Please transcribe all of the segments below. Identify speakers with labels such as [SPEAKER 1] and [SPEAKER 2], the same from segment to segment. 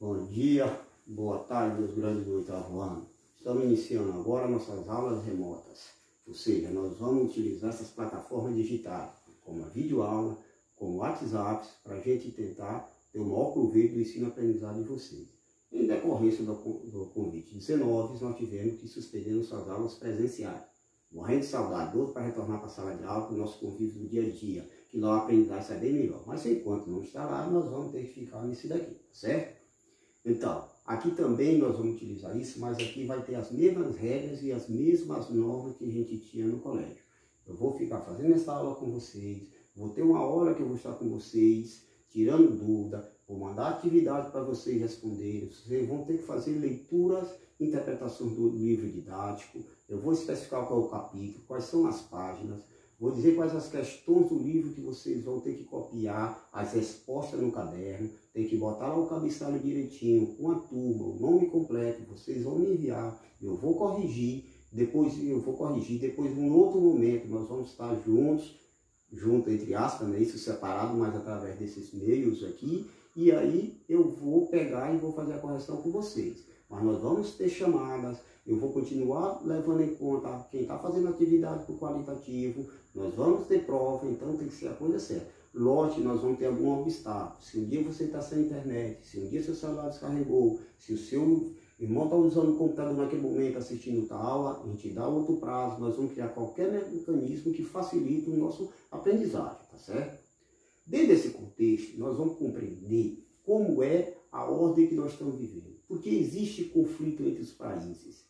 [SPEAKER 1] Bom dia, boa tarde, meus grandes do oitavo ano. Estamos iniciando agora nossas aulas remotas, ou seja, nós vamos utilizar essas plataformas digitais, como a videoaula, como o WhatsApp, para a gente tentar ter o maior proveito do ensino-aprendizado de vocês. Em decorrência do Covid-19, nós tivemos que suspender nossas aulas presenciais. Morrendo de saudade, doido para retornar para a sala de aula, para o nosso convívio do dia a dia, que lá o aprendizagem sai bem melhor. Mas enquanto não está lá, nós vamos ter que ficar nesse daqui, certo? Então, aqui também nós vamos utilizar isso, mas aqui vai ter as mesmas regras e as mesmas normas que a gente tinha no colégio. Eu vou ficar fazendo essa aula com vocês, vou ter uma hora que eu vou estar com vocês, tirando dúvida, vou mandar atividade para vocês responderem, vocês vão ter que fazer leituras, interpretação do livro didático, eu vou especificar qual é o capítulo, quais são as páginas, vou dizer quais as questões do livro que vocês vão ter que copiar, as respostas no caderno, tem que botar lá o cabeçalho direitinho, com a turma, o nome completo, vocês vão me enviar, eu vou corrigir, depois em outro momento nós vamos estar junto entre aspas, né, isso separado, mas através desses meios aqui, e aí eu vou pegar e vou fazer a correção com vocês. Mas nós vamos ter chamadas, eu vou continuar levando em conta quem está fazendo atividade por qualitativo, nós vamos ter prova, então tem que ser a coisa certa. Lógico, nós vamos ter algum obstáculo. Se um dia você está sem internet, se um dia seu celular descarregou, se o seu irmão está usando o computador naquele momento assistindo a aula, a gente dá outro prazo, nós vamos criar qualquer mecanismo que facilite o nosso aprendizagem, tá certo? Dentro desse contexto, nós vamos compreender como é a ordem que nós estamos vivendo. Por que existe conflito entre os países?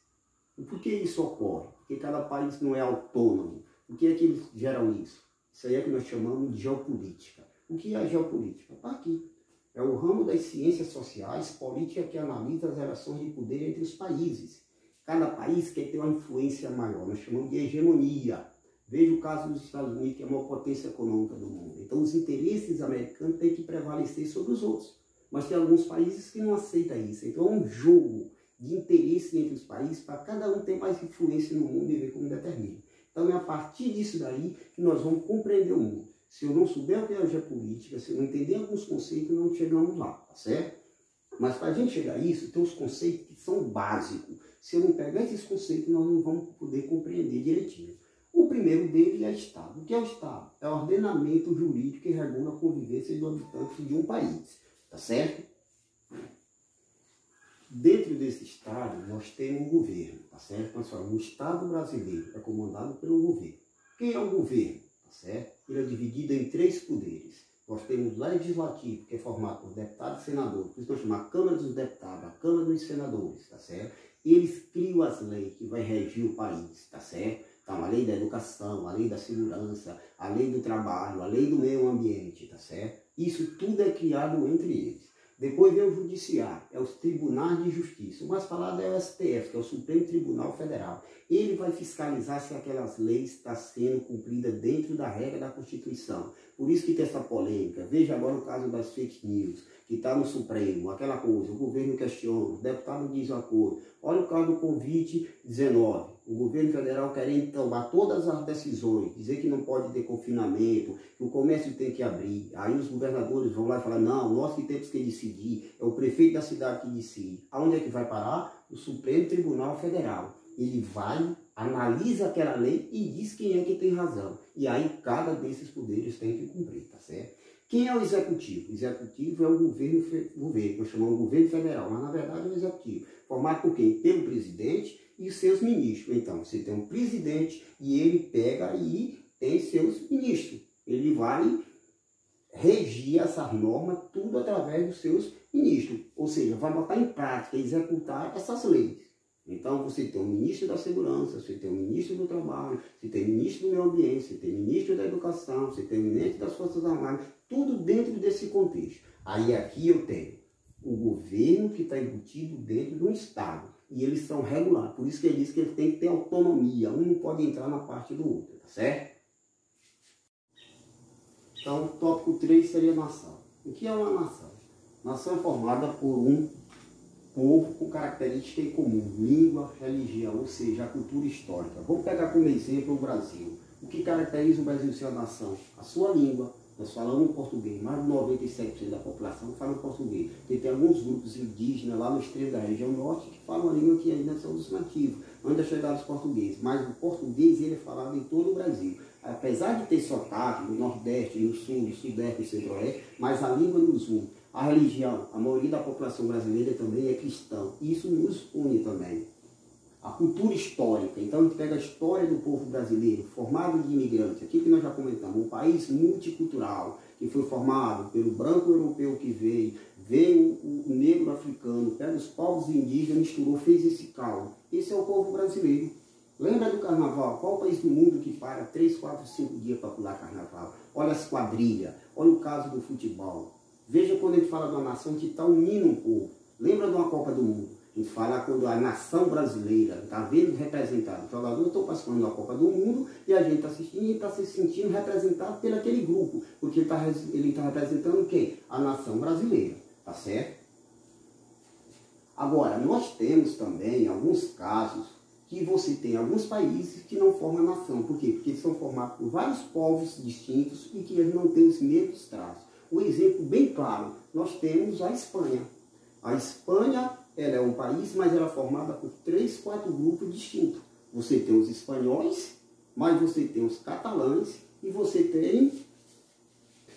[SPEAKER 1] Por que isso ocorre? Porque cada país não é autônomo. Por que é que eles geram isso? Isso aí é que nós chamamos de geopolítica. O que é a geopolítica? Está aqui. É o ramo das ciências sociais, política que analisa as relações de poder entre os países. Cada país quer ter uma influência maior, nós chamamos de hegemonia. Veja o caso dos Estados Unidos, que é a maior potência econômica do mundo. Então os interesses americanos têm que prevalecer sobre os outros. Mas tem alguns países que não aceitam isso. Então é um jogo de interesse entre os países para cada um ter mais influência no mundo e ver como determina. Então é a partir disso daí que nós vamos compreender o mundo. Se eu não souber o que é a geopolítica, se eu não entender alguns conceitos, não chegamos lá, tá certo? Mas para a gente chegar a isso, tem os conceitos que são básicos. Se eu não pegar esses conceitos, nós não vamos poder compreender direitinho. O primeiro dele é Estado. O que é o Estado? É o ordenamento jurídico que regula a convivência dos habitantes de um país, tá certo? Dentro desse Estado, nós temos um governo, tá certo? Nós falamos, o Estado brasileiro é comandado pelo governo. Quem é o governo? Tá certo? Ele é dividido em 3 poderes. Nós temos o legislativo, que é formado por deputados e senadores, por isso nós chamamos a Câmara dos Deputados, a Câmara dos Senadores, tá certo? Eles criam as leis que vai regir o país, tá certo? Então, a lei da educação, a lei da segurança, a lei do trabalho, a lei do meio ambiente, tá certo? Isso tudo é criado entre eles. Depois vem o judiciário, é os tribunais de justiça. O mais falado é o STF, que é o Supremo Tribunal Federal. Ele vai fiscalizar se aquelas leis estão sendo cumpridas dentro da regra da Constituição. Por isso que tem essa polêmica. Veja agora o caso das fake news, que está no Supremo, aquela coisa, o governo questiona, o deputado diz uma coisa. Olha o caso do Covid-19. O governo federal querendo tomar todas as decisões, dizer que não pode ter confinamento, que o comércio tem que abrir. Aí os governadores vão lá e falam, não, nós que temos que decidir, é o prefeito da cidade que decide. Aonde é que vai parar? O Supremo Tribunal Federal. Ele vai, analisa aquela lei e diz quem é que tem razão. E aí cada desses poderes tem que cumprir, tá certo? Quem é o executivo? O executivo é o governo que eu chamo de governo federal, mas na verdade é o executivo. Formado por quem? Pelo presidente e seus ministros. Então, você tem um presidente e ele pega e tem seus ministros. Ele vai regir essas normas tudo através dos seus ministros. Ou seja, vai botar em prática, executar essas leis. Então, você tem o ministro da Segurança, você tem o ministro do Trabalho, você tem o ministro do Meio Ambiente, você tem o ministro da Educação, você tem o ministro das Forças Armadas, tudo dentro desse contexto. Aí aqui eu tenho o governo que está embutido dentro do Estado. E eles são regulares. Por isso que ele diz que eles têm que ter autonomia. Um não pode entrar na parte do outro, tá certo? Então, o tópico 3 seria nação. O que é uma nação? Nação é formada por um povo com característica em comum, língua, religião, ou seja, a cultura histórica. Vamos pegar como exemplo o Brasil. O que caracteriza o Brasil ser uma nação? A sua língua, Nós falamos português, mais de 97% da população fala português. Tem alguns grupos indígenas lá no extremo da região norte que falam a língua que ainda são dos nativos, ainda chegaram os portugueses. Mas o português ele é falado em todo o Brasil. Apesar de ter sotaque no Nordeste, no Sul, no Sudeste e Centro-Oeste, mas a língua nos une. A religião, a maioria da população brasileira também é cristã. Isso nos une também. A cultura histórica, então a gente pega a história do povo brasileiro, formado de imigrantes, aqui que nós já comentamos, um país multicultural, que foi formado pelo branco europeu que veio o negro africano, pega os povos indígenas, misturou, fez esse caldo. Esse é o povo brasileiro. Lembra do carnaval? Qual país do mundo que para 3, 4, 5 dias para pular carnaval? Olha as quadrilhas, olha o caso do futebol. Veja quando a gente fala de uma nação que está unindo um povo. Lembra de uma Copa do Mundo? A gente fala quando a nação brasileira está vendo representado. Os jogadores estão participando da Copa do Mundo e a gente está assistindo e está se sentindo representado por aquele grupo. Porque ele está representando o quê? A nação brasileira. Tá certo? Agora, nós temos também alguns casos que você tem alguns países que não formam nação. Por quê? Porque eles são formados por vários povos distintos e que eles não têm os mesmos traços. Um exemplo bem claro, nós temos a Espanha. A Espanha, ela é um país, mas ela é formada por 3, 4 grupos distintos. Você tem os espanhóis, mas você tem os catalães e você tem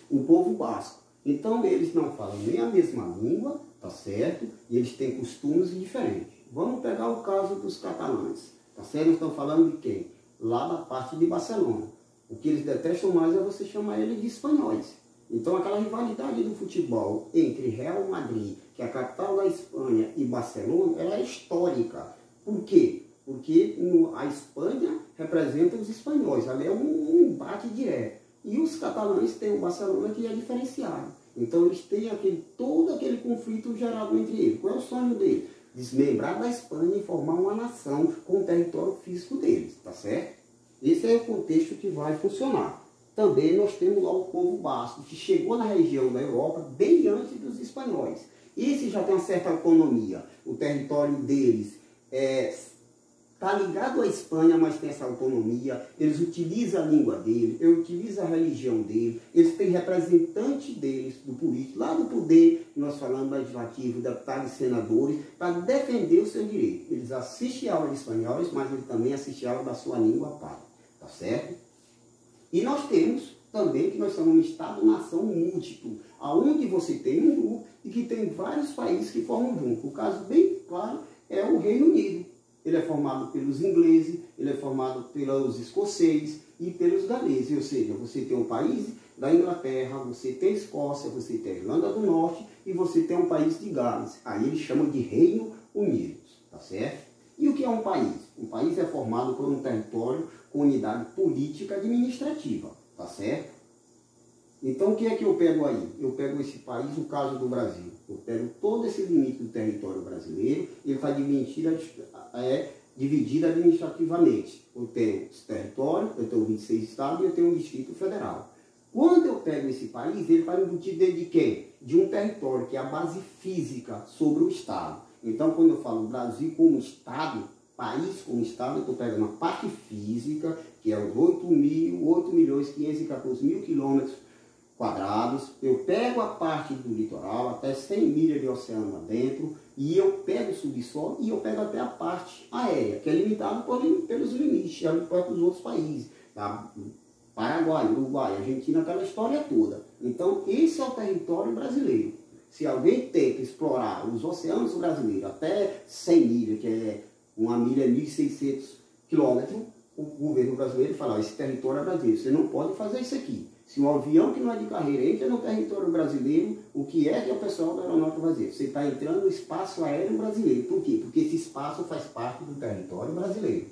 [SPEAKER 1] o povo basco. Então, eles não falam nem a mesma língua, tá certo? E eles têm costumes diferentes. Vamos pegar o caso dos catalães, tá certo? Estão falando de quem? Lá da parte de Barcelona. O que eles detestam mais é você chamar eles de espanhóis. Então, aquela rivalidade do futebol entre Real Madrid, que é a capital da Espanha, e Barcelona, ela é histórica. Por quê? Porque a Espanha representa os espanhóis, ali é um embate direto. E os catalães têm o Barcelona que é diferenciado. Então, eles têm todo aquele conflito gerado entre eles. Qual é o sonho deles? Desmembrar da Espanha e formar uma nação com o território físico deles, tá certo? Esse é o contexto que vai funcionar. Também nós temos lá o povo basco, que chegou na região da Europa bem antes dos espanhóis. Esse já tem uma certa autonomia. O território deles está ligado à Espanha, mas tem essa autonomia. Eles utilizam a língua deles, eles utilizam a religião deles, eles têm representante deles, do político, lá do poder, nós falamos legislativo, deputados e senadores, para defender o seu direito. Eles assistem a aula de espanhóis, mas eles também assistem a aula da sua língua pátria. Tá certo? E nós temos também que nós somos um Estado-nação múltiplo, aonde você tem um grupo e que tem vários países que formam junto. O caso bem claro é o Reino Unido. Ele é formado pelos ingleses, ele é formado pelos escoceses e pelos galeses. Ou seja, você tem um país da Inglaterra, você tem a Escócia, você tem a Irlanda do Norte e você tem um país de Gales. Aí eles chamam de Reino Unido, tá certo? E o que é um país? Um país é formado por um território com unidade política administrativa, tá certo? Então, o que é que eu pego aí? Eu pego esse país, no caso do Brasil. Eu pego todo esse limite do território brasileiro, ele está dividido administrativamente. Eu tenho esse território, eu tenho 26 estados e eu tenho um Distrito Federal. Quando eu pego esse país, ele está embutido dentro de quem? De um território, que é a base física sobre o estado. Então, quando eu falo Brasil como estado, país como estado, eu estou pegando a parte física, que é os 8.514.000 quilômetros quadrados. Eu pego a parte do litoral, até 100 milhas de oceano lá dentro, e eu pego o subsolo e eu pego até a parte aérea, que é limitada pelos limites dos outros países, tá? Paraguai, Uruguai, Argentina, aquela história toda. Então, esse é o território brasileiro. Se alguém tenta explorar os oceanos brasileiros até 100 milhas, que é uma milha 1.600 quilômetros, o governo brasileiro fala, esse território é brasileiro, você não pode fazer isso aqui. Se um avião que não é de carreira entra no território brasileiro, o que é que o pessoal da aeronáutica vai fazer? Você está entrando no espaço aéreo brasileiro. Por quê? Porque esse espaço faz parte do território brasileiro.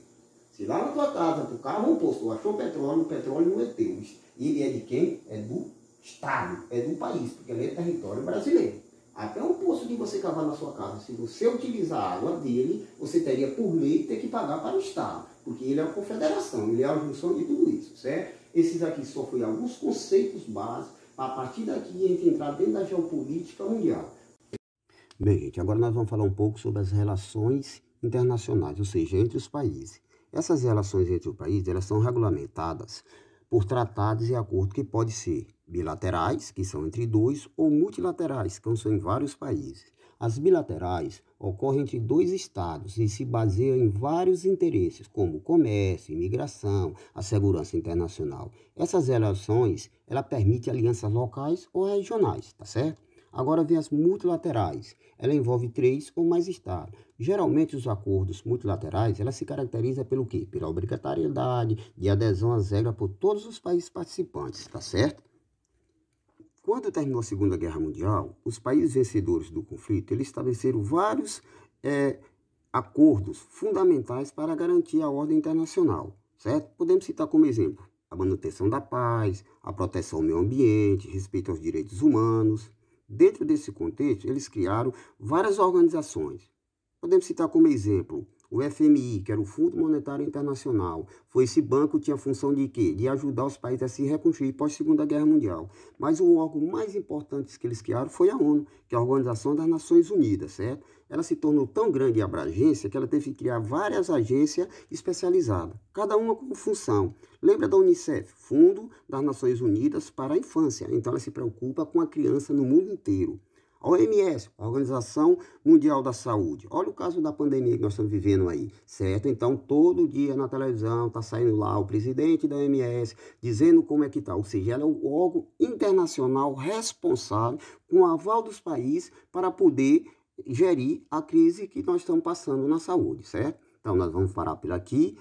[SPEAKER 1] Se lá na tua casa, tu cava um poço, tu achou petróleo, o petróleo não é teu. Ele é de quem? É do Estado, é do país, porque ele é território brasileiro. Até um poço que você cavar na sua casa, se você utilizar a água dele, você teria por lei ter que pagar para o Estado, porque ele é a confederação, ele é a junção de tudo isso, certo? Esses aqui só foi alguns conceitos básicos, a partir daqui a gente entrar dentro da geopolítica mundial. Bem, gente, agora nós vamos falar um pouco sobre as relações internacionais, ou seja, entre os países. Essas relações entre os países, elas são regulamentadas por tratados e acordos que podem ser bilaterais, que são entre dois, ou multilaterais, que são em vários países. As bilaterais ocorrem entre dois estados e se baseiam em vários interesses, como o comércio, imigração, a segurança internacional. Essas relações, ela permite alianças locais ou regionais, tá certo? Agora vem as multilaterais. Ela envolve 3 ou mais estados. Geralmente os acordos multilaterais, ela se caracteriza pelo quê? Pela obrigatoriedade de adesão às regras por todos os países participantes, tá certo? Quando terminou a Segunda Guerra Mundial, os países vencedores do conflito, eles estabeleceram vários acordos fundamentais para garantir a ordem internacional, certo? Podemos citar como exemplo a manutenção da paz, a proteção ao meio ambiente, respeito aos direitos humanos. Dentro desse contexto, eles criaram várias organizações. Podemos citar como exemplo o FMI, que era o Fundo Monetário Internacional. Foi esse banco que tinha a função de quê? De ajudar os países a se reconstruir pós-Segunda Guerra Mundial. Mas o órgão mais importante que eles criaram foi a ONU, que é a Organização das Nações Unidas, certo? Ela se tornou tão grande a abrangência que ela teve que criar várias agências especializadas, cada uma com função. Lembra da Unicef, Fundo das Nações Unidas para a Infância. Então ela se preocupa com a criança no mundo inteiro. A OMS, a Organização Mundial da Saúde. Olha o caso da pandemia que nós estamos vivendo aí, certo? Então, todo dia na televisão está saindo lá o presidente da OMS dizendo como é que está. Ou seja, ela é o órgão internacional responsável, com o aval dos países, para poder gerir a crise que nós estamos passando na saúde, certo? Então, nós vamos parar por aqui.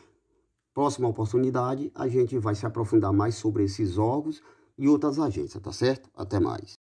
[SPEAKER 1] Próxima oportunidade, a gente vai se aprofundar mais sobre esses órgãos e outras agências, tá certo? Até mais.